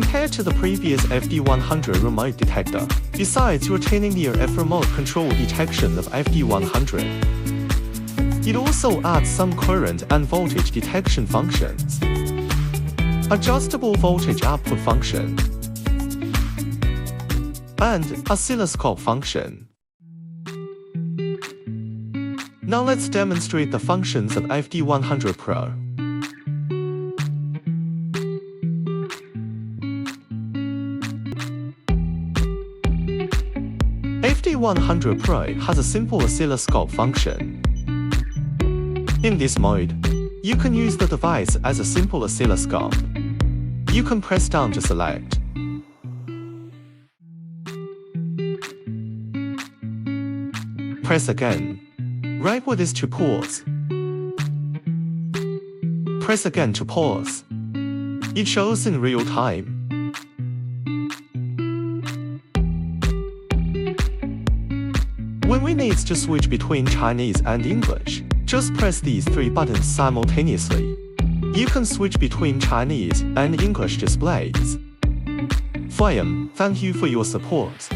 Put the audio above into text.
compared to the previous FD-100 remote detector. Besides retaining the RF remote control detection of FD-100, it also adds some current and voltage detection functions, adjustable voltage output function, and oscilloscope function. Now let's demonstrate the functions of FD-100pro. FD-100pro has a simple oscilloscope function. In this mode, you can use the device as a simple oscilloscope. You can press down to select. Press again. Right with this to pause. Press again to pause. It shows in real time. When we need to switch between Chinese and English, just press these three buttons simultaneously. You can switch between Chinese and English displays. Thank you for your support.